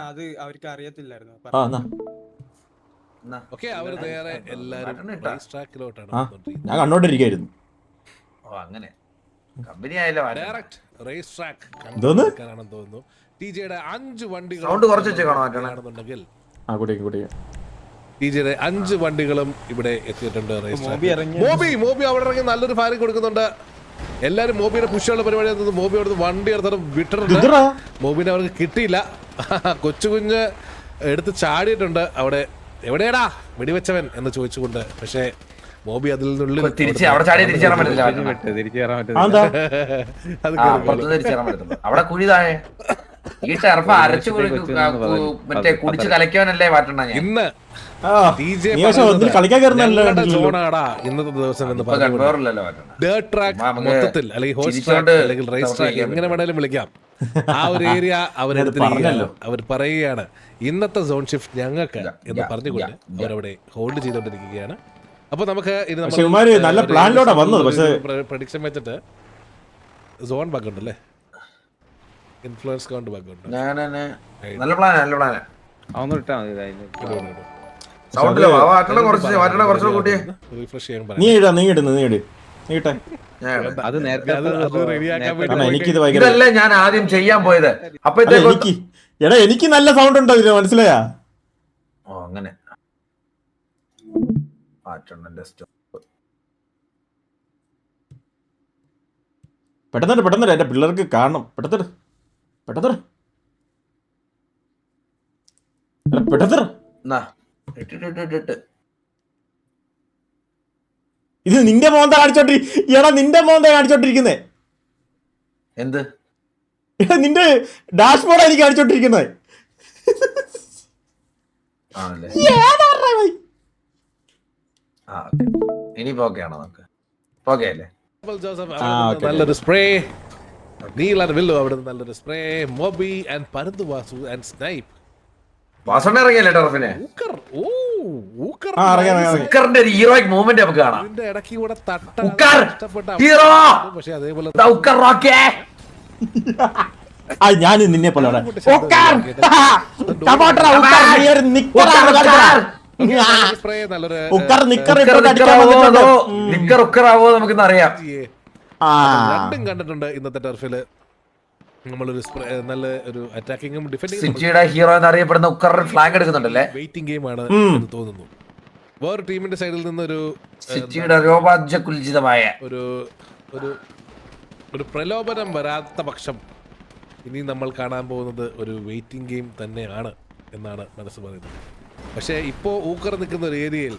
അത് അവർക്ക് അറിയത്തില്ലായിരുന്നു. ഞാൻ കണ്ടോണ്ടിരിക്കായിരുന്നു. ടിജെയുടെ 5 വണ്ടികൾ ടിജെയുടെ 5 വണ്ടികളും ഇവിടെ എത്തിയിട്ടുണ്ട്. മോബി അവിടെ ഇറങ്ങി നല്ലൊരു ഫയറിംഗ് കൊടുക്കുന്നുണ്ട്. എല്ലാരും മോബിയുടെ പുഷുള്ള പരിപാടി. മോബി അവിടുന്ന് വണ്ടി എടുത്തിട്ട് വിട്ടിട്ടുണ്ട്. മോബിനെ അവർക്ക് കിട്ടിയില്ല. കൊച്ചു കുഞ്ഞ് എടുത്ത് ചാടിയിട്ടുണ്ട് അവിടെ. എവിടെയാടാ വെടിവെച്ചവൻ എന്ന് ചോദിച്ചുകൊണ്ട്. പക്ഷേ മോബി അതിൽ നിന്നുള്ളിൽ ഇന്ന് സോണാടാ ഇന്നത്തെ ദിവസം എന്ന് ഡേർട്ട് ട്രാക്ക് മൊത്തത്തിൽ അല്ലെങ്കിൽ ഹോഴ്സ് ട്രാക്ക് അല്ലെങ്കിൽ റേസ് ട്രാക്ക് എങ്ങനെ വേണേലും വിളിക്കാം. ആ ഒരു ഏരിയ അവരെടുത്തിരിക്കുകയാണ്. അവർ പറയുകയാണ് ഇന്നത്തെ സോൺ ഷിഫ്റ്റ് ഞങ്ങൾക്ക് എന്ന് പറഞ്ഞുകൊണ്ട് അവരവിടെ ഹോൾഡ് ചെയ്തുകൊണ്ടിരിക്കുകയാണ്. അപ്പൊ നമുക്ക് നല്ല പ്ലാനിലോട്ടാ വന്നത്. പക്ഷേ പ്രഡിക്ഷൻ വെച്ചിട്ട് സോൺ ബഗ് ഉണ്ടല്ലേ, ഇൻഫ്ലുവൻസ് കൗണ്ട് ബഗ് ഉണ്ട്. ഇതല്ലേ ഞാൻ ആദ്യം ചെയ്യാൻ പോയത്. അപ്പൊ എനിക്ക് നല്ല സൗണ്ട് ഉണ്ടോ ഇതിന്, മനസ്സിലായാ? അങ്ങനെ പെട്ടെന്ന് എന്റെ പിള്ളേർക്ക് കാണണം. പെട്ടെന്ന് ഇത് നിന്റെ മോന്ത നിന്റെ മോന്ത കാണിച്ചോണ്ടിരിക്കുന്നേ. എന്ത്? നിന്റെ ഡാഷ്ബോർഡ് എനിക്ക് കാണിച്ചോണ്ടിരിക്കുന്നത്. നല്ലൊരു സ്പ്രേ. നീല വില്ലു അവിടെ നല്ലൊരു spray. Moby and Paranthu Vasu and snipe. ഞാൻ നിന്നെ പോലെ രണ്ടും കണ്ടിട്ടുണ്ട് ഇന്നത്തെ ടർഫില്. നമ്മളൊരു നല്ല ഒരു അറ്റാക്കിങ്ങും ഡിഫെൻഡിങ്ങും ഹീറോ എന്നറിയപ്പെടുന്ന ഉക്കറിന് ഫ്ലാഗ് എടുക്കുന്നുണ്ടല്ലേ. വെയിറ്റിംഗ് ഗെയിം ആണ് എന്ന് തോന്നുന്നു. വേറെ ടീമിന്റെ സൈഡിൽ നിന്നൊരു ഒരു പ്രലോഭനം വരാത്ത പക്ഷം ഇനി നമ്മൾ കാണാൻ പോകുന്നത് ഒരു വെയിറ്റിംഗ് ഗെയിം തന്നെയാണ് എന്നാണ് മനസ്സ് പറയുന്നത്. പക്ഷേ ഇപ്പോ ഊക്കർ നിൽക്കുന്ന ഒരു ഏരിയയിൽ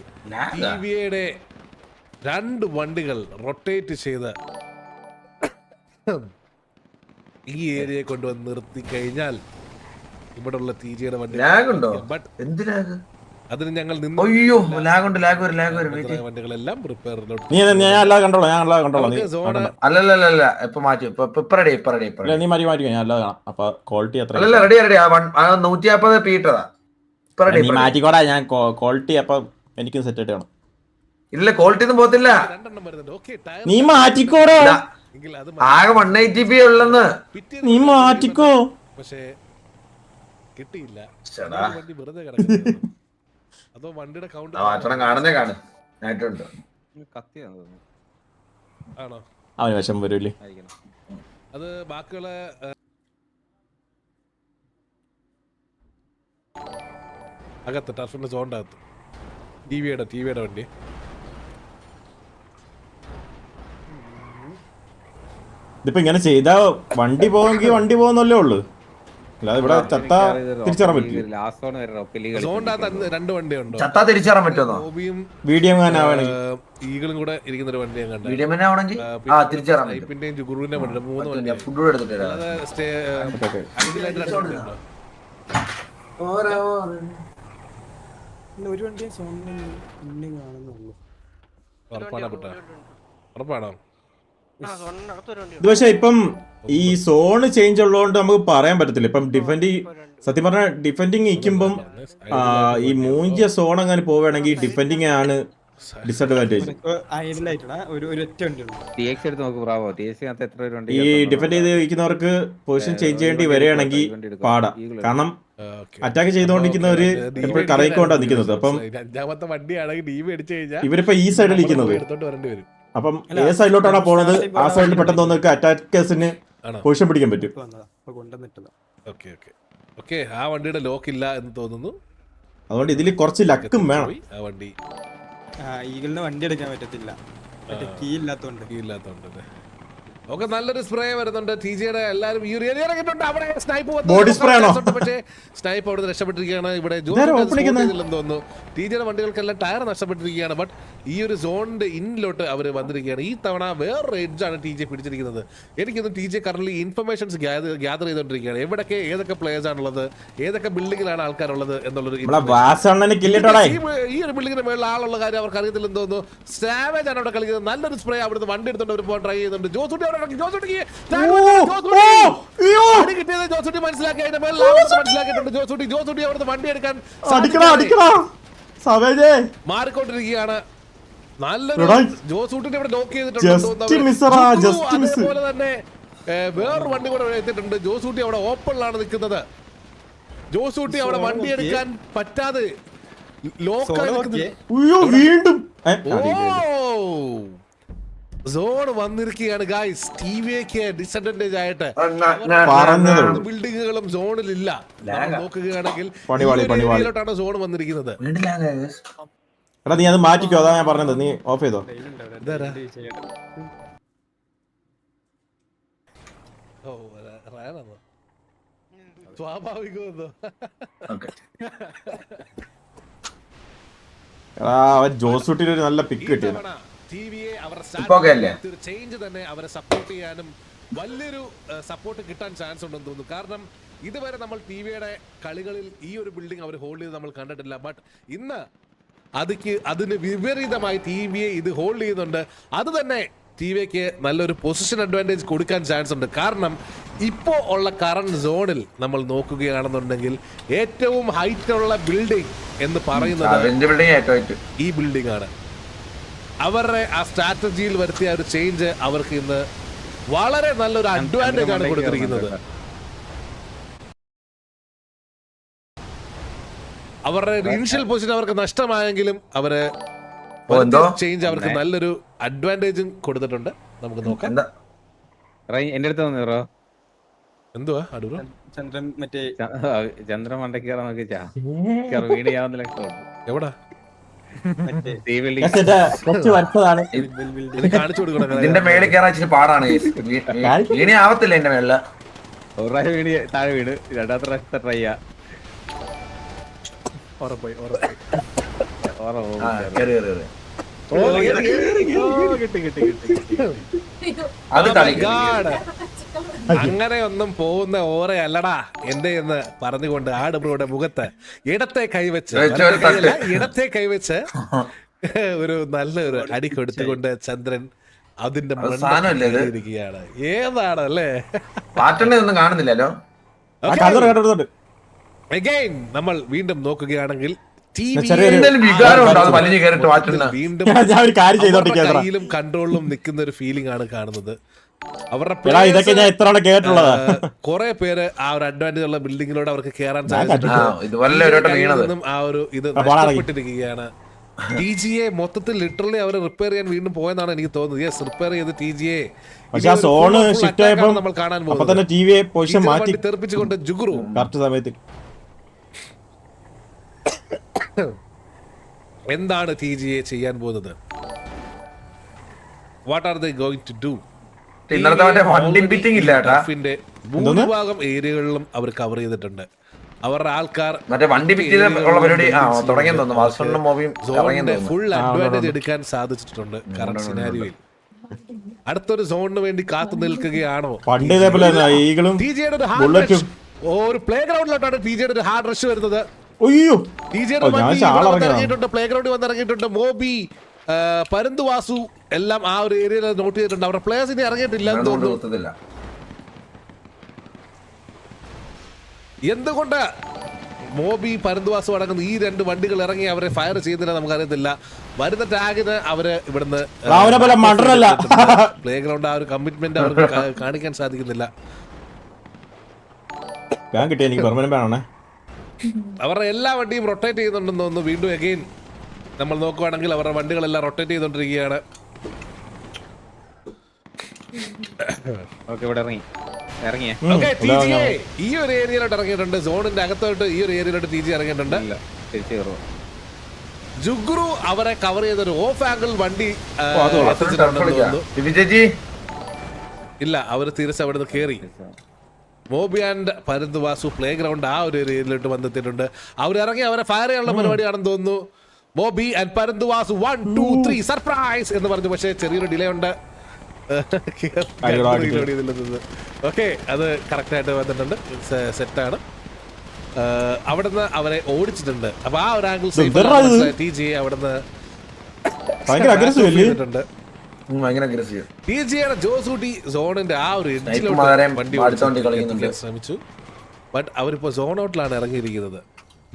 ടിവിയുടെ 2 വണ്ടികൾ റൊട്ടേറ്റ് ചെയ്ത് ഈ ഏരിയയെ കൊണ്ടുവന്ന് നിർത്തി കഴിഞ്ഞാൽ ഇവിടെ ഉള്ള ടിജിയുടെ വണ്ടി അതിന് ഞങ്ങൾ വണ്ടികളെല്ലാം പ്രിപ്പയറിലോട്ട് മാറ്റിക്കോടാ. ഞാൻ ക്വാളിറ്റി അപ്പൊ എനിക്ക് സെറ്റ് ആയിട്ട് വേണം. ഇല്ല ക്വാളിറ്റി ഒന്നും പോകത്തില്ല. നീ മാറ്റിക്കോടാ. ആകെ 180p ഉള്ളെന്ന് നീ മാറ്റിക്കോ. പക്ഷേ കിട്ടിയില്ല. വെറുതെ അതോ വണ്ടിയുടെ കൗണ്ട് ആണോ? അവന് വശം വരൂല്ലേ? അത് ബാക്കിയുള്ള അകത്ത് ടർഫിന്റെ സോണിന്റെ അകത്ത് ടിവിയുടെ വണ്ടി. ഇതിപ്പോ ഇങ്ങനെ ചെയ്താ വണ്ടി പോവെങ്കിൽ വണ്ടി പോകുന്നല്ലേ ഉള്ളു. അല്ലാതെ ഇവിടെ ചത്താ തിരിച്ചറിയാൻ പറ്റില്ല. ചത്താ തിരിച്ചറിയാൻ പറ്റുമോ? വീഡിയം ഈഗിളും കൂടെ ഇരിക്കുന്ന ഒരു വണ്ടി ഞാൻ കണ്ടു. ജുഗുറുവിന്റെ വണ്ടി 3 വണ്ടി. ഉറപ്പാണോ? ഇത് പക്ഷെ ഇപ്പം ഈ സോണ് ചേഞ്ച് ഉള്ളതുകൊണ്ട് നമുക്ക് പറയാൻ പറ്റത്തില്ല. ഇപ്പം സത്യം പറഞ്ഞാൽ ഡിഫെൻഡിങ് നിൽക്കുമ്പം ഈ മൂഞ്ചിയ സോൺ അങ്ങനെ പോവുകയാണെങ്കിൽ ഡിഫെൻഡിങ് ആണ് ഡിസഡ്വാൻറ്റേജ്. ഈ ഡിഫെൻഡ് ചെയ്ത് ഇരിക്കുന്നവർക്ക് പൊസിഷൻ ചേഞ്ച് ചെയ്യേണ്ടി വരികയാണെങ്കിൽ പാടാ. കാരണം അറ്റാക്ക് ചെയ്തുകൊണ്ടിരിക്കുന്നവര് എപ്പോഴും കറയിക്കൊണ്ടാണ് നിൽക്കുന്നത്. അപ്പം ഇവരിപ്പോ ഈ സൈഡിൽ ഇരിക്കുന്നത്. അപ്പം ഏത് സൈഡിലോട്ടാണ് പോണത് ആ സൈഡിൽ പെട്ടെന്ന് തോന്നുക അറ്റാക്കേഴ്സിന് പൊസിഷൻ പിടിക്കാൻ പറ്റും. ആ വണ്ടിയുടെ ലോക്ക് ഇല്ല എന്ന് തോന്നുന്നു. അതുകൊണ്ട് ഇതിൽ കുറച്ച് ലക്കും വേണം. ആ വണ്ടി ഈഗിളിന് വണ്ടി എടുക്കാൻ പറ്റത്തില്ല, കീ ഇല്ലാത്തോണ്ട്. ഓക്കെ, നല്ലൊരു സ്പ്രേ വരുന്നുണ്ട് ടിജിയുടെ. എല്ലാവരും ബോഡി സ്പ്രേ ആണോ? പക്ഷേ സ്നൈപ്പ് അവിടെ രക്ഷപ്പെട്ടിരിക്കുകയാണ്. ഇവിടെ തോന്നുന്നു ടിജിയുടെ വണ്ടികൾക്കെല്ലാം ടയർ നഷ്ടപ്പെട്ടിരിക്കുകയാണ്. ബട്ട് ഈ ഒരു സോണിന്റെ ഇന്നിലോട്ട് അവർ വന്നിരിക്കുകയാണ്. ഈ തവണ വേറൊരു എഡ്ജാണ് ടി ജെ പിടിച്ചിരിക്കുന്നത്. എനിക്കൊന്നും T J current informations gather ചെയ്തുകൊണ്ടിരിക്കുകയാണ്. എവിടൊക്കെ ഏതൊക്കെ പ്ലേയേഴ്സ് ആണുള്ളത്, ഏതൊക്കെ ബിൽഡിങ്ങിലാണ് ആൾക്കാരുള്ളത് എന്നുള്ളൊരു. ഈ ഒരു ബിൽഡിങ്ങിന് മേളിൽ ആളുള്ള കാര്യം അവർക്ക് അറിയത്തില്ലെന്ന് തോന്നുന്നു. സാവേജ് ആണ് അവിടെ കളിക്കുന്നത്. നല്ലൊരു സ്പ്രേ അവിടുന്ന് വണ്ടി എടുത്തോണ്ട് അവർ പോകാൻ ട്രൈ ചെയ്യുന്നുണ്ട്. ജോസൂട്ടി മനസ്സിലാക്കിയിട്ടുണ്ട്. അവിടുന്ന് വണ്ടി എടുക്കാൻ മാറിക്കൊണ്ടിരിക്കുകയാണ്. നല്ലൊരു ജോസൂട്ടിനെ ഇവിടെ ലോക്ക് ചെയ്തിട്ടുണ്ട്. അതുപോലെ തന്നെ വേറൊരു വണ്ടി കൂടെ എത്തിയിട്ടുണ്ട്. ജോസൂട്ടി അവിടെ ഓപ്പണിലാണ് നിൽക്കുന്നത്. ജോസൂട്ടി അവിടെ വണ്ടി എടുക്കാൻ പറ്റാതെ ലോക്കായി വീണ്ടും സോൺ വന്നിരിക്കുകയാണ് ഗൈസ്. ടിവിക്ക് ഡിസഡ്വാൻറ്റേജ് ആയിട്ട് ബിൽഡിങ്ങുകളും സോണിലില്ല. നോക്കുകയാണെങ്കിൽ സോൺ വന്നിരിക്കുന്നത്. എടാ നീ അത് മാറ്റിക്കോ, അതാ ഞാൻ പറഞ്ഞത്. നീ ഓഫ് ചെയ്തോ. സ്വാഭാവികമോ അവൻ ജോസൂട്ടിന് ഒരു നല്ല പിക്ക് കിട്ടിയത്. ചേഞ്ച് തന്നെ അവരെ സപ്പോർട്ട് ചെയ്യാനും വലിയൊരു സപ്പോർട്ട് കിട്ടാൻ ചാൻസ് ഉണ്ടെന്ന് തോന്നുന്നു. കാരണം ഇതുവരെ നമ്മൾ ടിവിയുടെ കളികളിൽ ഈ ഒരു ബിൽഡിംഗ് അവർ ഹോൾഡ് ചെയ്ത് നമ്മൾ കണ്ടിട്ടില്ല. ബട്ട് ഇന്ന് അതിന് വിപരീതമായി ടിവിയെ ഇത് ഹോൾഡ് ചെയ്യുന്നുണ്ട്. അത് തന്നെ ടിവിക്ക് നല്ലൊരു പൊസിഷൻ അഡ്വാൻറ്റേജ് കൊടുക്കാൻ ചാൻസ് ഉണ്ട്. കാരണം ഇപ്പോൾ ഉള്ള കറണ്ട് സോണിൽ നമ്മൾ നോക്കുകയാണെന്നുണ്ടെങ്കിൽ ഏറ്റവും ഹൈറ്റ് ഉള്ള ബിൽഡിംഗ് എന്ന് പറയുന്നത് ഈ ബിൽഡിംഗ് ആണ്. അവരുടെ ആ സ്ട്രാറ്റജിയിൽ വരുത്തിയ ഒരു ചേഞ്ച് അവർക്ക് ഇന്ന് വളരെ നല്ലൊരു അഡ്വാൻറ്റേജ് ആണ് കൊടുത്തിരിക്കുന്നത്. അവരുടെ ഇനിഷ്യൽ പൊസിഷൻ അവർക്ക് നഷ്ടമായെങ്കിലും അവര് ചേഞ്ച് അവർക്ക് നല്ലൊരു അഡ്വാൻറ്റേജും കൊടുത്തിട്ടുണ്ട്. നമുക്ക് നോക്കാം. എന്റെ അടുത്ത് വന്നോ എന്തുവാ ചന്ദ്രൻ മറ്റേ ചന്ദ്രൻ മണ്ടയ്ക്ക് വീണിയാവുന്നില്ല. എവിടാ കാണിച്ചു കൊടുക്കണം. ഇതിന്റെ മേളിൽ കയറാൻ ഇച്ചിരി പാടാണ്. വീണി ആവത്തില്ല എന്റെ മേളില്. ഒരു പ്രാവശ്യം വീണ് താഴെ വീണ്, രണ്ടാമത്തെ പ്രാവശ്യത്തെ ട്രൈ ചെയ്യാ. അങ്ങനെ ഒന്നും പോകുന്ന ഓറയല്ലടാ എന്റെ എന്ന് പറഞ്ഞുകൊണ്ട് ആടുബ്രോയുടെ മുഖത്ത് ഇടത്തെ കൈവച്ച് ഒരു നല്ലൊരു അടി കൊടുത്തുകൊണ്ട് ചന്ദ്രൻ അതിന്റെ ഇരിക്കുകയാണ്. ഏതാണല്ലേ കാണുന്നില്ലല്ലോ. അഗൈൻ നമ്മൾ വീണ്ടും നോക്കുകയാണെങ്കിൽ കയ്യിലും കൺട്രോളിലും നിൽക്കുന്ന ഒരു ഫീലിംഗ് ആണ് കാണുന്നത്. അവരുടെ കുറെ പേര് ആ ഒരു അഡ്വാൻറ്റേജ് ഉള്ള ബിൽഡിങ്ങിലൂടെ അവർക്ക് കയറാൻ സാധിച്ചിട്ടുണ്ട്. ആ ഒരു ഇത് നഷ്ടപ്പെട്ടിരിക്കുകയാണ്. ടിജിയെ മൊത്തത്തിൽ ലിറ്ററലി അവർ റിപ്പയർ ചെയ്യാൻ വീണ്ടും പോയെന്നാണ് എനിക്ക് തോന്നുന്നത്. യെസ്, റിപ്പയർ ചെയ്ത് ടിജിയെ നമ്മൾ കാണാൻ പോകുന്നത്. തെറിപ്പിച്ചുകൊണ്ട് ജുഗുറു എന്താണ് ടിജിയെ ചെയ്യാൻ പോകുന്നത്? What are they going to do? ഭൂരിഭാഗം ഏരിയകളിലും അവർ കവർ ചെയ്തിട്ടുണ്ട്. അവരുടെ ആൾക്കാർ ഫുൾ അഡ്വാൻറ്റേജ് എടുക്കാൻ സാധിച്ചിട്ടുണ്ട് കറന്റ് സിനാരിയോയിൽ. അടുത്തൊരു സോണിന് വേണ്ടി കാത്തു നിൽക്കുകയാണോ? ഒരു പ്ലേ ഗ്രൗണ്ടിലോട്ടാണ് ടിജിയുടെ ഒരു ഹാർഡ് റഷ് വരുന്നത്. പ്ലേ ഗ്രൗണ്ടിൽ വന്നിറങ്ങിയിട്ടുണ്ട്. മോബി, പരന്തുവാസു എല്ലാം ആ ഒരു ഏരിയയിൽ നോട്ട് ചെയ്തിട്ടുണ്ട്. അവരുടെ പ്ലേയേഴ്സ് ഇനി ഇറങ്ങിയിട്ടില്ല എന്ന് തോന്നുന്നു. എന്തുകൊണ്ട് മോബി പരന്തുവാസും അടങ്ങുന്ന ഈ 2 വണ്ടികൾ ഇറങ്ങി അവരെ ഫയർ ചെയ്യുന്നില്ല, നമുക്കറിയത്തില്ല. വരുന്ന ടാഗിന് അവര് ഇവിടുന്ന് പ്ലേ ഗ്രൗണ്ട് ആ ഒരു കമ്മിറ്റ്മെന്റ് അവർക്ക് കാണിക്കാൻ സാധിക്കുന്നില്ല. അവരുടെ എല്ലാ വണ്ടിയും റൊട്ടേറ്റ് ചെയ്യുന്നുണ്ടെന്ന് തോന്നുന്നു. വീണ്ടും അഗെയിൻ നമ്മൾ നോക്കുവാണെങ്കിൽ അവരുടെ വണ്ടികളെല്ലാം റൊട്ടേറ്റ് ചെയ്തോണ്ടിരിക്കുകയാണ്. ഈ ഒരു ഏരിയയിലോട്ട് ഇറങ്ങിയിട്ടുണ്ട്. സോണിന്റെ അകത്തോട്ട് ഈ ഒരു ഏരിയയിലോട്ട് TG ഇറങ്ങിയിട്ടുണ്ട്. ജുഗ്രു അവരെ കവർ ചെയ്തൊരു ഓഫ് ആംഗിൾ വണ്ടി ഇല്ല, അവര് തിരിച്ച് അവിടുന്ന് കേറി. മോബി ആൻഡ് പരന്തുവാസു പ്ലേ ഗ്രൗണ്ട് ആ ഒരു ഏരിയയിലോട്ട് വന്നെത്തിയിട്ടുണ്ട്. അവരിറങ്ങി അവരെ ഫയർ ചെയ്യാനുള്ള പരിപാടിയാണെന്ന് തോന്നുന്നു. മോബി ആൻഡ് പരന്തുവാസു 1 2 3 സർപ്രൈസ് എന്ന് പറഞ്ഞു. പക്ഷേ ചെറിയൊരു ഡിലേ ഉണ്ട്. ഓക്കെ, അത് കറക്റ്റ് ആയിട്ട് വന്നിട്ടുണ്ട്, സെറ്റാണ്. അവിടുന്ന് അവരെ ഓടിച്ചിട്ടുണ്ട്. അപ്പൊ ആ ഒരു ആംഗിൾ TG അവിടുന്ന് ജോസൂട്ടി സോണിന്റെ ആ ഒരു വണ്ടി ശ്രമിച്ചു. ബട്ട് അവരിപ്പോ സോൺ ഔട്ടിലാണ് ഇറങ്ങിയിരിക്കുന്നത്.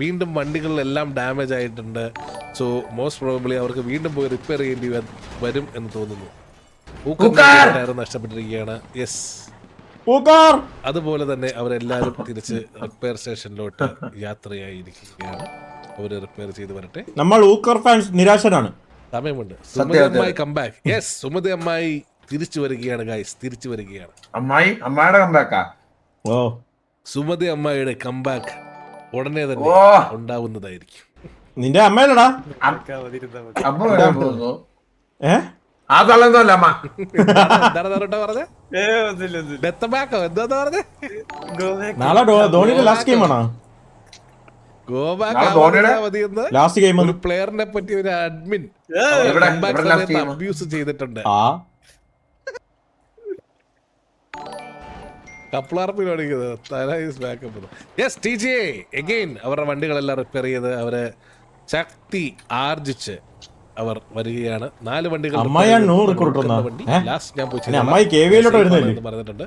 വീണ്ടും വണ്ടികളിലെല്ലാം ഡാമേജ് ആയിട്ടുണ്ട്. സോ മോസ്റ്റ് പ്രോബബ്ലി അവർക്ക് വീണ്ടും പോയി റിപ്പയർ ചെയ്യേണ്ടി വരും എന്ന് തോന്നുന്നു. നഷ്ടപ്പെട്ടിരിക്കുകയാണ്. യെസ്, അതുപോലെ തന്നെ അവരെല്ലാരും തിരിച്ച് റിപ്പയർ സ്റ്റേഷനിലോട്ട് യാത്രയായിരിക്കുകയാണ്. അവര് റിപ്പയർ ചെയ്ത് വരട്ടെ. നമ്മൾ ഊക്കർ ഫാൻസ് നിരാശരാണ്. സമയമുണ്ട്. സുമതി അമ്മായി കംബാക്ക്. യെസ്, സുമതി അമ്മായി തിരിച്ചു വരികയാണ് ഗൈസ്, തിരിച്ചു വരികയാണ്. അമ്മായിയുടെ കംബാക്കാ? ഓ, സുമതി അമ്മായിയുടെ കംബാക്ക് ഉടനെ തന്നെ ഉണ്ടാവുന്നതായിരിക്കും. നിന്റെ അമ്മയല്ലടാ? ആ തള്ളൊന്നുമല്ല അമ്മ. നാളെ ധോണിയുടെ ലാസ്റ്റ് ഗെയിം ആണോ? ലാസ്റ്റ് ഗെയിം ഒരു പ്ലെയറിനെ പറ്റി ഒരു അഡ്മിൻ അബ്യൂസ് ചെയ്തിട്ടുണ്ട്. അവരുടെ വണ്ടികളെല്ലാം റിപ്പയർ ചെയ്ത് അവരെ ശക്തി ആർജിച്ച് അവർ വരികയാണ്. 4 വണ്ടികൾ ലാസ്റ്റ് ഞാൻ പോയി പറഞ്ഞിട്ടുണ്ട്.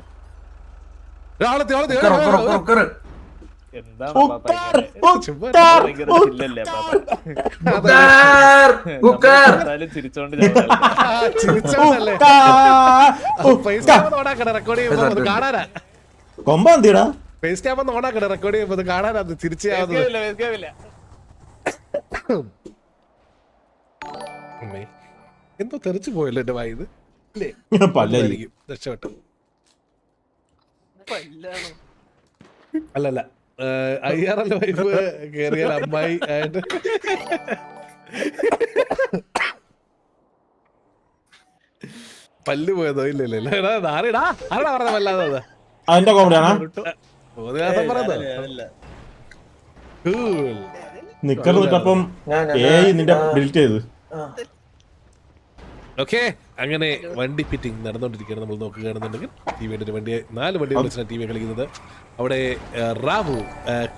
റെക്കോർഡ് ചെയ്യുമ്പോൾ കാണാനാ തിരിച്ചാവുന്നത്. എന്തോ തെറിച്ചു പോയല്ലോ എന്റെ വായത്. രക്ഷപ്പെട്ടു. അല്ലല്ല, IRL വൈഫ് കേറിയാൽ അമ്മായി ആയിട്ട് പല്ല് പോയതോ? ഇല്ലല്ലോ. ആരാ പറഞ്ഞ പല്ലാതെ? അതിന്റെ കോമഡിയാണോ? നിക്കപ്പം നിന്റെ ഡിലീറ്റ് ചെയ്ത്. ഓക്കെ, അങ്ങനെ വണ്ടി ഫിറ്റിംഗ് നടന്നുകൊണ്ടിരിക്കുകയാണ്. നമ്മൾ നോക്കുകയാണെന്നുണ്ടെങ്കിൽ ടിവിയുടെ ഒരു വണ്ടി 4 വണ്ടികൾ വെച്ചാണ് TV കളിക്കുന്നത്. അവിടെ റാവു,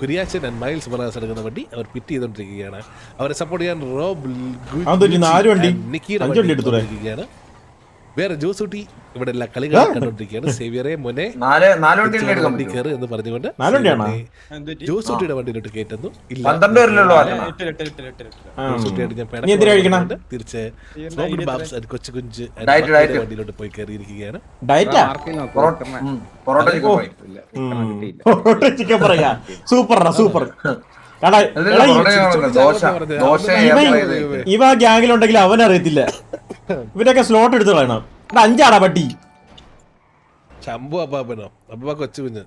കുര്യാച്ചൻ ആൻഡ് മൈൽസ് മറാസ് എടുക്കുന്ന വണ്ടി അവർ ഫിറ്റ് ചെയ്തുകൊണ്ടിരിക്കുകയാണ്. അവരെ സപ്പോർട്ട് ചെയ്യാൻ റോബ് നിക്കിയാണ്. വേറെ ജോസൂട്ടി ഇവിടെ എല്ലാ കളികളും കണ്ടോണ്ടിരിക്കുകയാണ്. സേവിയറെ മോനെ വണ്ടി കയറ് എന്ന് പറഞ്ഞുകൊണ്ട് ജോസൂട്ടിയുടെ വണ്ടിയിലോട്ട് കയറ്റുന്നു. തിരിച്ച് കൊച്ചു കുഞ്ച് വണ്ടിയിലോട്ട് പോയി കയറിയിരിക്കുകയാണ്. ഇവ ഗ്യാങ്ങിലുണ്ടെങ്കിൽ അവനറിയത്തില്ല. ഇവരൊക്കെ സ്ലോട്ട് എടുത്ത് കളയണം. 5 പട്ടി ശംഭു അപ്പാപ്പനോ? അപ്പാ കൊച്ചു കുഞ്ഞ്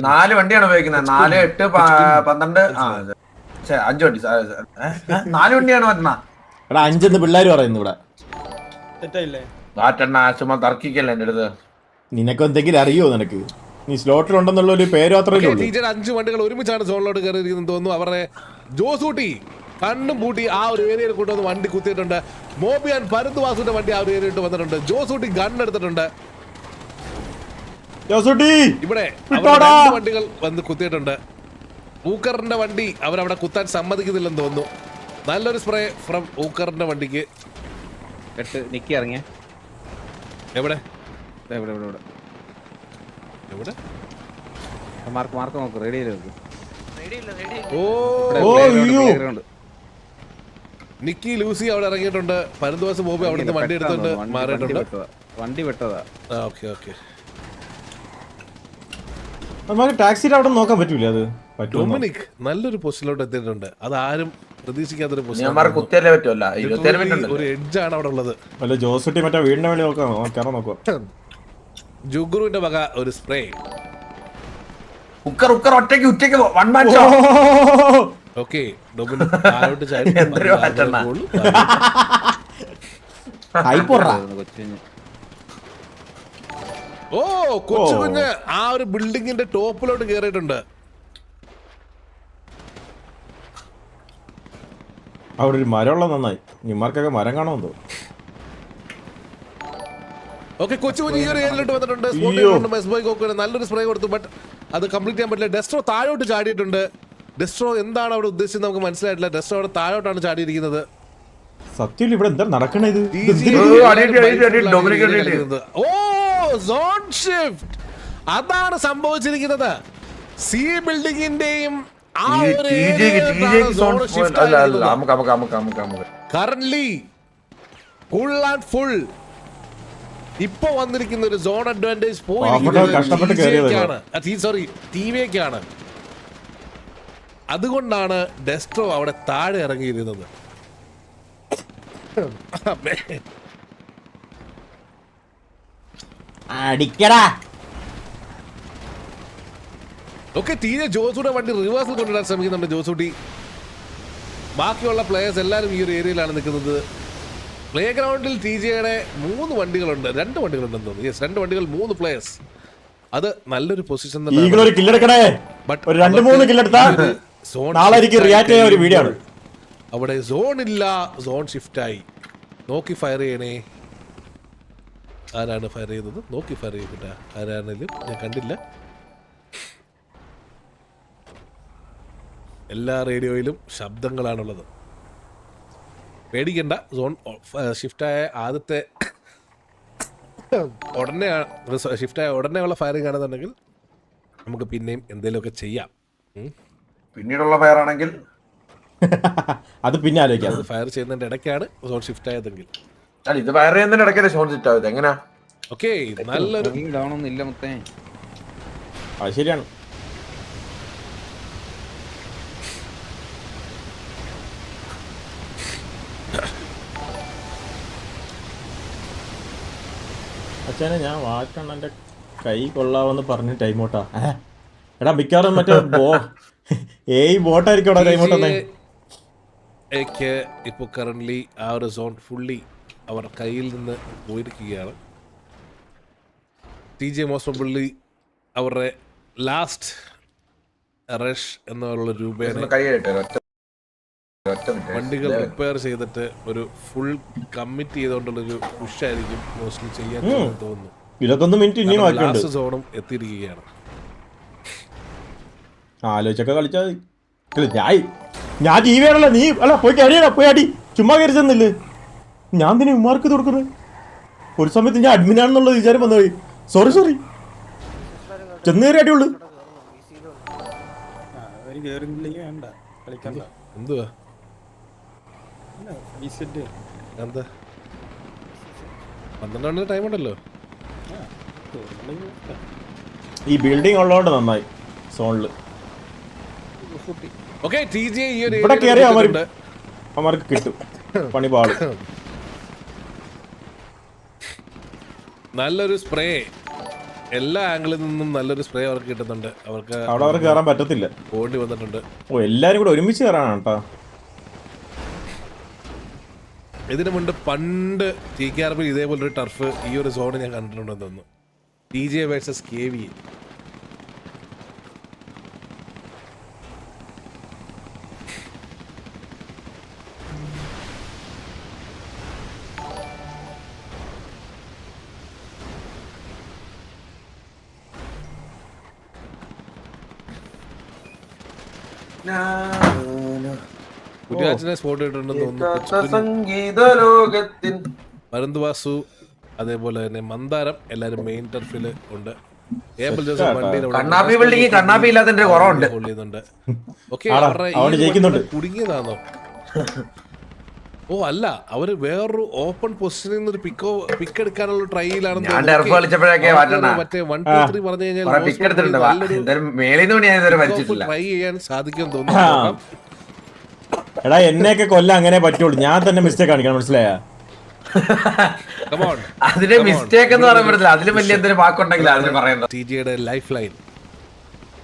4 വണ്ടിയാണ് ഉപയോഗിക്കുന്നത്. 4 8 12 5 വണ്ടി 4 വണ്ടിയാണ് പറഞ്ഞ. 5 പിള്ളേര് പറയുന്നു ഇവിടെ. ചുമ്മാ തർക്കിക്കല്ലേ എന്റെ അടുത്ത്. നിനക്ക് എന്തെങ്കിലും അറിയോ? നിനക്ക് നീ സ്ലോട്ടിലുണ്ടെന്നുള്ള ഒരു പേര് മാത്രമേ ഉള്ളൂ. 5 വണ്ടികൾ ഒരുമിച്ചാണ് സോണിലോട്ട് കയറിയിരിക്കുന്നത് തോന്നുന്നു. അവരുടെ ജോസൂട്ടി കണ്ണും പൂട്ടി ആ ഒരു ഏരിയയിൽ കൊണ്ടുവന്ന് വണ്ടി കുത്തിയിട്ടുണ്ട്. മോബി ആൻഡ് പരന്തുവാസുവിന്റെ വണ്ടി ആ ഒരു ഏരിയയിട്ട് വന്നിട്ടുണ്ട്. ജോസൂട്ടി ഗൺ എടുത്തിട്ടുണ്ട്. ഇവിടെ വണ്ടികൾ വന്ന് കുത്തിയിട്ടുണ്ട്. ഊക്കറിന്റെ വണ്ടി അവരവിടെ കുത്താൻ സമ്മതിക്കുന്നില്ലെന്ന് തോന്നുന്നു. നല്ലൊരു സ്പ്രേ ഫ്രം ഊക്കറിന്റെ വണ്ടിക്ക്. നിക്കി ഇറങ്ങിയ എവിടെ മാർക്ക് നോക്ക്. റെഡി നിക്കി ലൂസി അവിടെ ഇറങ്ങിയിട്ടുണ്ട്. പരന്തുവാസ് മോബി അവിടുന്ന് വണ്ടി എടുത്തോണ്ട് മാറിയിട്ടുണ്ട്. വണ്ടി വിട്ടതാ. Okay okay. നമുക്ക് ടാക്സിയിൽ അവിടെ നോക്കാൻ പറ്റൂല. അത് ഡൊമിനിക് നല്ലൊരു പൊസിഷനിലോട്ട് എത്തിയിട്ടുണ്ട്. അത് ആരും പ്രതീക്ഷിക്കാത്തൊരു പൊസിഷൻ. ഒരു എഡ്ജാണ് അവിടെ ഉള്ളത്. അല്ല ജോസുട്ടി മറ്റേ വീടിന്റെ വേണ്ടി നോക്കാം നോക്കാം. ജുഗുറുവിന്റെ വക ഒരു സ്പ്രേ. ഓക്കെ ഡൊമിനിക് താഴോട്ട് ചാടി. ഓ കൊച്ചു കുഞ്ഞ് ആ ഒരു ബിൽഡിങ്ങിന്റെ ടോപ്പിലോട്ട് കേറിയിട്ടുണ്ട്. അവിടെ ഒരു മരമുള്ള നന്നായി. ഇമാർക്കൊക്കെ മരം കാണുമെന്തോ. ഓക്കെ കൊച്ചു കുഞ്ഞ് ഈ ഒരു ഏരിയയിലോട്ട് വന്നിട്ടുണ്ട്. നല്ലൊരു സ്പ്രേ കൊടുത്തു. ബട്ട് അത് കംപ്ലീറ്റ് ചെയ്യാൻ പറ്റില്ല. ഡെസ്ട്രോ താഴോട്ട് ചാടിയിട്ടുണ്ട്. ഡെസ്ട്രോ എന്താണ് അവിടെ ഉദ്ദേശിച്ചത് നമുക്ക് മനസ്സിലായിട്ടില്ല. ഡെസ്ട്രോ അവിടെ താഴോട്ടാണ് ചാടിയിരിക്കുന്നത്. സത്യം ഇവിടെ എന്താ നടക്കണത്? ഓ സോൺ ഷിഫ്റ്റ് അതാണ് സംഭവിച്ചിരിക്കുന്നത്. സി ബിൽഡിംഗിന്റെയും കറന്റ്ലി ഫുൾ ആൻഡ് ഫുൾ ഇപ്പൊ വന്നിരിക്കുന്ന ഒരു സോൺ അഡ്വാൻറ്റേജ് ടീവേക്കാണ്. അതുകൊണ്ടാണ് ഡെസ്ട്രോ അവിടെ താഴെ ഇറങ്ങിയിരുന്നത്. ഓക്കെ ടീനെ ജോസൂടെ വണ്ടി റിവേഴ്സിൽ കൊണ്ടുവരാൻ ശ്രമിക്കുന്നുണ്ട് ജോസൂട്ടി. ബാക്കിയുള്ള പ്ലേയേഴ്സ് എല്ലാവരും ഈ ഒരു ഏരിയയിലാണ് നിൽക്കുന്നത്. പ്ലേ ഗ്രൗണ്ടിൽ ടി ജെയുടെ 3 വണ്ടികളുണ്ട്. 2 വണ്ടികളുണ്ടെന്ന് തോന്നുന്നു. യെസ് 2 വണ്ടികൾ 3 പ്ലേയേഴ്സ്. അത് നല്ലൊരു പൊസിഷൻ. അവിടെ സോൺ ഇല്ല. സോൺ ഷിഫ്റ്റായി. നോക്കി ഫയർ ചെയ്യണേ. ആരാണ് ഫയർ ചെയ്തത്? നോക്കി ഫയർ ചെയ്തിട്ട ആരാണെങ്കിലും ഞാൻ കണ്ടില്ല. എല്ലാ റേഡിയോയിലും ശബ്ദങ്ങളാണുള്ളത്. പേടിക്കണ്ട. സോൺ ഷിഫ്റ്റായ ആദ്യത്തെ ഉടനെയുള്ള ഫയറിംഗ് ആണെന്നുണ്ടെങ്കിൽ നമുക്ക് പിന്നെയും എന്തെങ്കിലുമൊക്കെ ചെയ്യാം. പിന്നീടുള്ള ഫയർ ആണെങ്കിൽ അത് പിന്നെ ആലോചിക്കാം. ഫയർ ചെയ്യുന്നതിന്റെ ഇടയ്ക്കാണ് സോൺ ഷിഫ്റ്റ് ആയതെങ്കിൽ ഇത് ഫയർ ചെയ്യുന്നതിന്റെ ഇടയ്ക്കല്ലേ സോൺ ഷിഫ്റ്റ് ആയത്. എങ്ങനെയാ? ഓക്കെ നല്ലൊരു ശരിയാണ്. അച്ഛനെ ഞാൻ വാക്കണ്ണന്റെ കൈ കൊള്ളാവെന്ന് പറഞ്ഞ ടൈമോട്ടാ. എടാ മിക്കവാറും മറ്റേ ബോട്ടായിരിക്കും ടൈമോട്ടെ. ഇപ്പോൾ കറന്റ്ലി ആ ഒരു സോൺ ഫുള്ളി അവർ കയ്യിൽ നിന്ന് പോയിരിക്കുകയാണ്. ടി ജെ മോസ്റ്റ് പ്രോബബ്ലി അവരുടെ ലാസ്റ്റ് റഷ് എന്നുള്ള രൂപേണ വണ്ടികൾ റിപ്പയർ ചെയ്തിട്ട് ഒരു ഫുൾ കമ്മിറ്റ് ചെയ്തുകൊണ്ടുള്ളൊരു പുഷായിരിക്കും മോസ്റ്റ്ലി ചെയ്യാൻ തോന്നുന്നു. 21 മിനിറ്റ് ലാസ്റ്റ് സോണും എത്തിയിരിക്കുകയാണ്. ആലോചിച്ചൊക്കെ കളിച്ചാൽ ഞാൻ ടി വി ആണല്ലോ. നീ അല്ല പോയി അടിയടാ, പോയി അടി. ചുമ്മാ കയറി ചെന്നില്ലേ? ഞാൻ തന്നെ ഉമ്മാർക്ക് കൊടുക്കുന്നത്. ഒരു സമയത്ത് ഞാൻ അഡ്മിനാണെന്നുള്ള വിചാരം വന്നുപോയി. സോറി ചെന്ന് കയറി അടിയുള്ളൂ. എന്തുവാ എന്താ 12 ടൈം ഉണ്ടല്ലോ. ഈ ബിൽഡിംഗ് ഉള്ളതുകൊണ്ട് നന്നായി സോണില്. ഇവിടെ കയറി അവർക്ക് കിട്ടും പണി പാടും. നല്ലൊരു സ്പ്രേ എല്ലാ ആംഗിളിൽ നിന്നും നല്ലൊരു സ്പ്രേ അവർക്ക് കിട്ടുന്നുണ്ട്. അവർക്ക് കയറാൻ പറ്റത്തില്ല. ഓടി വന്നിട്ടുണ്ട്. എല്ലാരും കൂടെ ഒരുമിച്ച് കയറാനാണ് കേട്ടോ. ഇതിനു മുൻപ് പണ്ട് TKRP ഇതേപോലൊരു ടർഫ് ഈ ഒരു സോൺ ഞാൻ കണ്ടിട്ടുണ്ടെന്ന് തോന്നുന്നു. TJ versus KV. കുട്ടിയാച്ചനെ സ്പോട്ട് ഇട്ടിട്ടുണ്ടെന്ന് തോന്നുന്നു. പരന്തുവാസു അതേപോലെ തന്നെ മന്ദാരം എല്ലാവരും മെയിൻ ടർഫിൽ ഉണ്ട്. ഏബിൾ ജോസഫ് വണ്ടിയിൽ കണ്ണാപ്പി ബിൽഡിംഗ് കണ്ണാപ്പി ഇല്ലാത്തതിന്റെ കുറവുണ്ട്. ഓക്കെ ആടാ, അവിടെ ജയിക്കുന്നുണ്ട്. കുടുങ്ങിയതാണോ? ഓ അല്ല, അവര് വേറൊരു ഓപ്പൺ പൊസിഷനിൽ നിന്ന് ഒരു പിക്ക് എടുക്കാനുള്ള ട്രൈയിലാണെന്ന് ഞാൻ ഡെർഫ് കളിച്ചപ്പോഴൊക്കെ മാറ്റണ മറ്റേ 1 2 3 പറഞ്ഞു കഴിഞ്ഞാൽ പിക്ക് എടുത്തിട്ടുണ്ട്. എന്തായാലും മേളിന്ന് ഞാൻ ഇതുവരെ വലിച്ചിട്ടില്ല. ട്രൈ ചെയ്യാൻ സാധിക്കും തോന്നുന്നു. എടാ എന്നെയൊക്കെ കൊല്ലം അങ്ങനെ പറ്റുള്ളൂ, ഞാൻ തന്നെ മിസ്റ്റേക്ക് കാണിക്കണം, മനസ്സിലായ? അതിന്റെ മിസ്റ്റേക്ക് എന്ന് പറയാൻ പറ്റില്ല, അതിലും വലിയ എന്തൊരു വാക്കുണ്ടെങ്കിൽ അതിന് പറയുന്നത്. ടിജിയുടെ ലൈഫ് ലൈൻ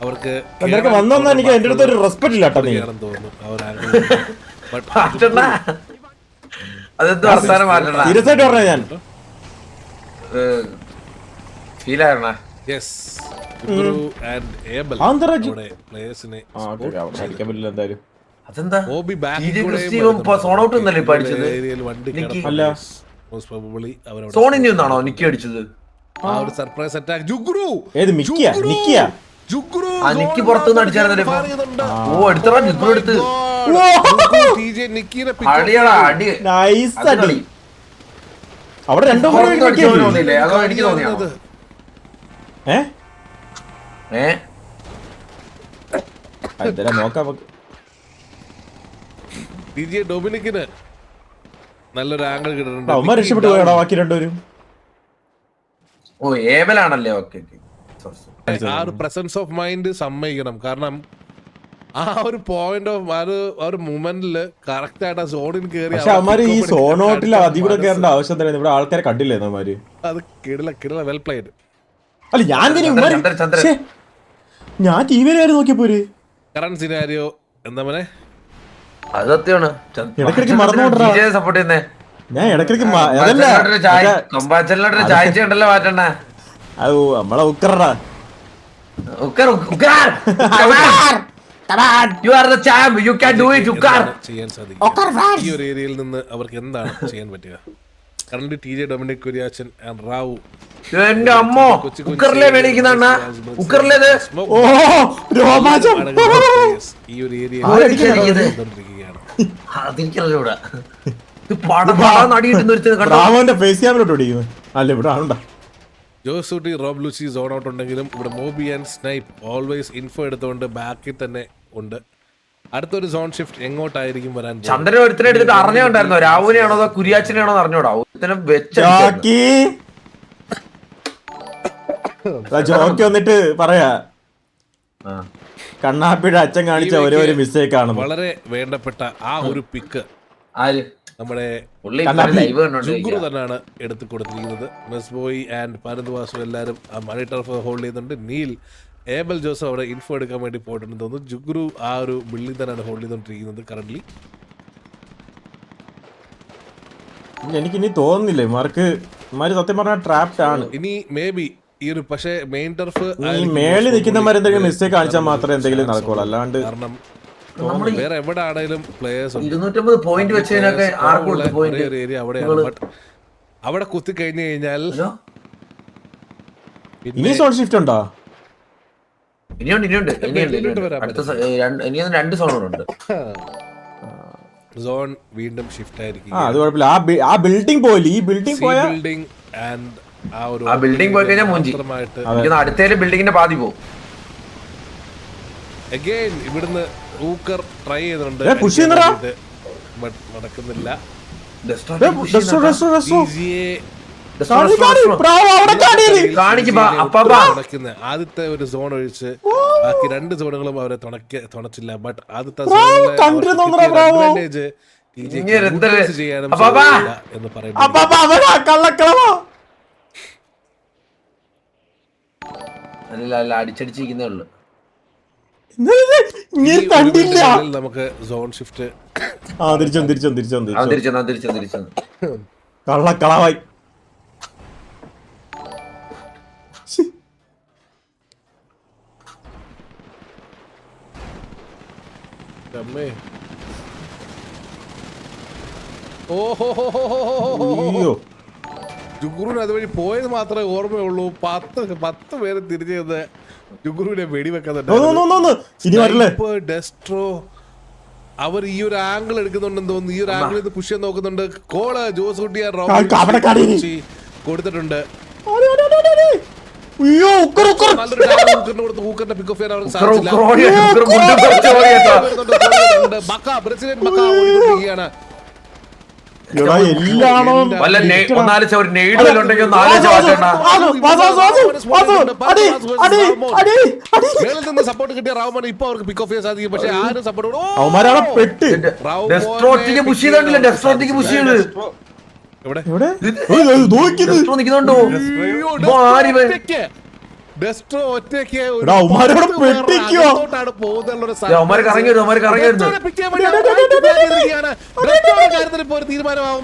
അവർക്ക് നിനക്ക് വന്നോന്നാ എനിക്ക് എന്റെ അടുത്ത് ഒരു റെസ്പെക്ട് ഇല്ല കേട്ടോ. നീ തോന്നുന്നു അവർ മാറ്റണ്ട, അതെന്ത് വർത്താനം മാറ്റണ്ട. സീരിയസ് ആയിട്ട് പറഞ്ഞ ഞാൻ ഫീൽ ആയിരുന്ന എന്തായാലും അതെന്താ മോബി സോൺ ഔട്ട് ഒന്നല്ലേ ഇപ്പൊ അടിച്ചത്? അല്ല സോണിന്റെ ഒന്നാണോ നിക്കി അടിച്ചത്? ആ ഒരു സർപ്രൈസ് അറ്റാക്ക് ജുഗ്രു. ഏത് മിക്കിയാ? നിക്കിയാ? ജുഗ്രു ആ നിക്കി പുറത്തുനിന്ന് അടിച്ചായിരുന്നല്ലോ. ഓ എടുത്തടാ ജുഗ്രു എടുത്ത്. ടിജെ നിക്കിനെ അടിയടാ അടി. നൈസ് അടി. അവിടെ രണ്ടോ തോന്നിയില്ലേ? അതോ എനിക്ക് തോന്നിയാണോ? നോക്കാം. ടിജെ ഡൊമിനിക്കിന് നല്ലൊരു ആംഗിൾ കിട്ടുന്നുണ്ട്. അവന്മാർ രക്ഷപ്പെട്ടു പോയടാ ബാക്കി രണ്ടുപേരും. ഓ ഏബലാണല്ലേ? ഓക്കെ. ആ ഒരു പ്രസൻസ് ഓഫ് മൈൻഡ് സമ്മതിക്കണം. കാരണം ആ ഒരു പോയിന്റ് ഓഫ് ആ ഒരു മൊമെന്റില് കറക്റ്റ് ആയിട്ട് ആ സോണിൽ കയറി. പക്ഷെ അവന്മാര് ഈ സോണോട്ടിൽ അതികൂടെ കയറേണ്ട ആവശ്യം തന്നെ. ഇവിടെ ആൾക്കാരെ കണ്ടില്ലേ അവന്മാര്? അത് കിടില വെൽ പ്ലേഡ്. അല്ല ഞാൻ ടി വിയിലായിരുന്നു നോക്കിയപ്പോര് കറന്റ് സിനാരിയോ എന്താ മോനെ? അത് സത്യമാണ്. ഇടയ്ക്കിടയ്ക്ക് മറന്നുകൊണ്ടാ സപ്പോർട്ട് ചെയ്യുന്നേ. ഞാൻ ഇടയ്ക്കിടയ്ക്ക് ചായച്ച ഉണ്ടല്ലോ മാറ്റണ്ട. അത് നമ്മളെ ഉക്കറടാ. ചെയ്യാൻ സാധിക്കും. ഈ ഒരു ഏരിയയിൽ നിന്ന് അവർക്ക് എന്താണ് ചെയ്യാൻ പറ്റുക? Current TJ Dominic Kuriachan and Rao. എന്റെ അമ്മോ ഉക്കറിലെ മേടിക്കുന്ന ഈ ഒരു area Josootty Rob Lucy zone out ഉണ്ടെങ്കിലും ഇവിടെ Moby and snipe always info എടുത്തുകൊണ്ട് ബാക്കിൽ തന്നെ ഉണ്ട്. അടുത്തൊരു സോൺ ഷിഫ്റ്റ് എങ്ങോട്ടായിരിക്കും വരാൻ? ചന്ദ്രൻ ഒരുത്തനെ എടുത്തിട്ട് അറിഞ്ഞുണ്ടായിരുന്നോ? രാഹുലിനെയാണോ അതോ കുര്യാച്ചനെയാണോ അറിഞ്ഞൂടാ? ജോക്കി വന്നിട്ട് പറയാ കണ്ണാപ്പിയുടെ അച്ഛൻ കാണിച്ച ഒരു മിസ്റ്റേക്ക് ആണ്. വളരെ വേണ്ടപ്പെട്ട ആ ഒരു പിക്ക് നമ്മുടെ ജുഗ്രു തന്നെയാണ് എടുത്തു കൊടുത്തിരിക്കുന്നത്. മെസ്ബോയ് ആൻഡ് പരന്തുവാസു എല്ലാവരും മണി ടർഫ് ഹോൾഡ് ചെയ്യുന്നുണ്ട്. നീൽ ഏബൽ ജോസഫ് അവിടെ ഇൻഫോ എടുക്കാൻ വേണ്ടി പോയിട്ടുണ്ടെന്ന് തോന്നുന്നു. ജുഗ്രു ആ ഒരു ബിൽഡിംഗ് തന്നെയാണ് ഹോൾഡ് ചെയ്തുകൊണ്ടിരിക്കുന്നത് കറന്റ്. എനിക്കിനി തോന്നുന്നില്ല ഇമാർക്ക് സത്യം പറഞ്ഞാൽ ട്രാപ്ഡ് ആണ്. ഇനി മേ ബി ഈ ഒരു പക്ഷേ മെയിൻ ടർഫ് ഈ മേളിൽ നിൽക്കുന്നവരെന്തെങ്കിലും മിസ്റ്റേക്ക് കാണിച്ചാൽ മാത്രമേ എന്തെങ്കിലും നടക്കുള്ളൂ. അല്ലാണ്ട് കാരണം വേറെ എവിടെ ആണെങ്കിലും പ്ലേയേഴ്സ് ഏരിയ അവിടെയാണ്. ബട്ട് അവിടെ കുത്തി കഴിഞ്ഞു കഴിഞ്ഞാൽ ഇനി സോൺ ഷിഫ്റ്റ് ഉണ്ടോ? സോൺ വീണ്ടും ഷിഫ്റ്റ് ആയിരിക്കും. അത് കുഴപ്പമില്ല. ആ ബിൽഡിംഗ് പോയില്ല. ഈ ബിൽഡിംഗ് പോയ ബിൽഡിംഗ് ആൻഡ് ആ ബിൽഡിംഗ് പോയി കഴിഞ്ഞാൽ മൂഞ്ചി. അടുത്ത ബിൽഡിങ്ങിന്റെ പാതി പോകും. അഗൈൻ ഇവിടുന്ന് ഊക്കർ ട്രൈ ചെയ്യുന്നുണ്ട്. നടക്കുന്നില്ല. ആദ്യത്തെ ഒരു സോൺ ഒഴിച്ച് ബാക്കി രണ്ട് സോണുകളും അവരെ തുണച്ചില്ല. ബട്ട് ആദ്യത്തെ ചെയ്യാനും എന്ന് പറയുന്നത് അടിച്ചടിച്ചിരിക്കുന്നേ ഉള്ളു. നമുക്ക് സോൺ ഷിഫ്റ്റ് കള്ളക്കളവായി. ജുഗ്രുവിന് അതുവഴി പോയത് മാത്രമേ ഓർമ്മയുള്ളൂ. 10 പേര് തിരിഞ്ഞു നിന്ന് ജുഗ്രുവിനെ വെടിവെക്കുന്നുണ്ട്. ഡെസ്ട്രോ അവർ ഈ ഒരു ആംഗിൾ എടുക്കുന്നുണ്ടെന്ന് തോന്നുന്നു. ഈ ഒരു ആംഗിളിൽ നിന്ന് പുഷ് ചെയ്യാൻ നോക്കുന്നുണ്ട്. കോള് ജോസ് കുട്ടിയാർ കൊടുത്തിട്ടുണ്ട്. അയ്യോ ഉക്കർ ഉക്കർ നല്ലൊരു ടാഗ് ഹൂക്കറിന് കൊടുത്ത് ഹൂക്കറിനെ പിക്ക് ഓഫ് ചെയ്യാൻ അവർക്ക് സാധിച്ചില്ല. ബക്ക ബ്രസീലിയൻ ബക്ക ഓടിക്കൊണ്ടിരിക്കുകയാണ്. എടാ എല്ലാണോ വല്ല ഒന്നാലിച്ച ഒരു നെയ്ഡ് വല്ല ഉണ്ടെങ്കിൽ ഒന്ന് ആലോചിച്ച് മാറ്റണ്ട. മേളിൽ നിന്ന് സപ്പോർട്ട് കിട്ടിയ റാവുമാൻ ഇപ്പൊ അവർക്ക് പിക്ക് ഓഫ് ചെയ്യാൻ സാധിക്കും. പക്ഷെ ആരും സപ്പോർട്ട് അവന്മാരാണ് പെട്ട് ഡെസ്ട്രോട്ടിക്ക് പുഷ് ചെയ്തോണ്ടില്ല. ഡെസ്ട്രോട്ടിക്ക് പുഷ് ചെയ്ത് എവിടെ ഡെസ്ട്രോ നിൽക്കുന്നുണ്ടോ? ഡെസ്ട്രോ ഒറ്റയ്ക്ക് അവന്മാരോട് പെട്ടിക്കോ അവന്മാര് കറങ്ങി വരും. അവന്മാര് കറങ്ങി വരുന്നു. കാര്യത്തിൽ ഇപ്പൊ ഒരു തീരുമാനമാവും.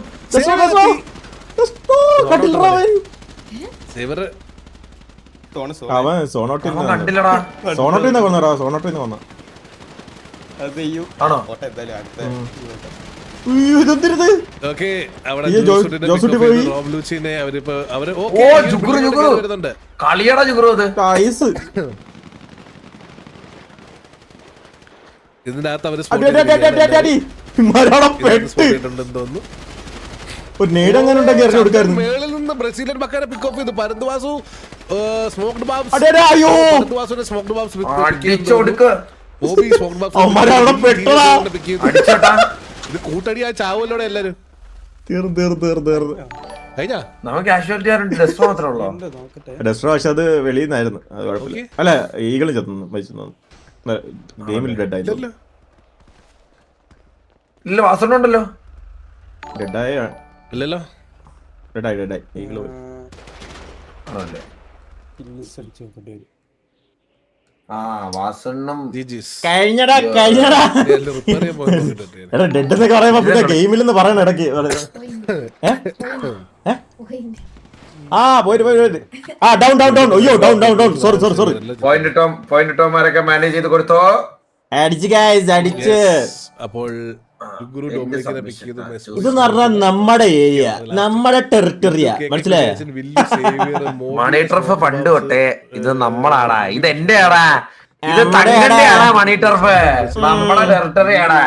അവൻ സോണോട്ടിൽ കണ്ടില്ലടാ. സോണോട്ടിന്ന് കൊന്നടാ. സോണോട്ടിന്ന് കൊന്ന അത് ചെയ്യും. ആണോ? പോട്ടെ, എന്തായാലും അടുത്ത ഇതെന്തിരുത് ഓക്കെ അവിടെ ജോസൂട്ടി പോയി. റോബ്ലൂച്ചിനെ അവരിപ്പോ അവര് ഓ ജുഗുറു ജുഗുറു വരുന്നുണ്ട്. കളിയടാ ജുഗുറു. അത് ഐസ് ഇതിനകത്ത് അവര് തോന്നുന്നു. ഒരു നേട് അങ്ങനെ ഉണ്ടെങ്കിൽ ഇറങ്ങി കൊടുക്കായിരുന്നു. മേളിൽ നിന്ന് ബ്രസീലിയൻ ബക്കാനെ പിക്ക് ഓഫ് ചെയ്തു. പരന്തുവാസു സ്മോക്ഡ് ബാബ്സ് പരന്തുവാസുവിനെ സ്മോക്ഡ് ബാബ്സ് ബോബി സ്മോക്ഡ് ബാബ്സ് ഇത് കൂട്ടടിയാ ചാവല്ലോടെ എല്ലാരും. തീർന്നു കഴിഞ്ഞാ നമുക്ക് കാഷ്വാലിറ്റി ആരുണ്ട്? ഡെസ്ട്രോ മാത്രമേ ഉള്ളൂ. ഡെസ്ട്രോ പക്ഷെ അത് വെളിയിൽ നിന്നായിരുന്നു. അത് കുഴപ്പമില്ല. അല്ല ഈഗിൾ ചെന്നു മരിച്ചു. ഗെയിമിൽ ഡെഡ് ആയിരുന്നു. ഇല്ല വാസനുണ്ടല്ലോ. ഡെഡായ ഇല്ലല്ലോ. ഡെഡായി ഈഗിൾ പോയി. ആണല്ലേ? അടിച്ച് നോക്കേണ്ടി വരും. ആ വാസണ്ണം കഴിഞ്ഞടാ എടാ ഡെഡ് എന്നൊക്കെ പറയുമ്പോ പിന്നെ ഗെയിമിൽ നിന്ന് പറയണ ഇടയ്ക്ക് ആ പോയിട്ട് ആ ഡൗൺ അയ്യോ ഡൗൺ സോറി പോയിന്റ് ഇട്ടോമാരൊക്കെ മാനേജ് ചെയ്ത് കൊടുത്തോ. അടിച്ച് അപ്പോൾ ഇതെന്ന് പറഞ്ഞാൽ നമ്മുടെ ഏരിയ, നമ്മുടെ ടെറിട്ടറിയാ, മനസ്സിലായോ? മണി ടർഫ് പണ്ട് തൊട്ടേ ഇത് നമ്മളാടാ. ഇത് എന്റെ ആടാ. ഇത് തങ്ങളുടെ ആടാ. മണി ടർഫ് നമ്മുടെ ടെറിട്ടറി ആടാ.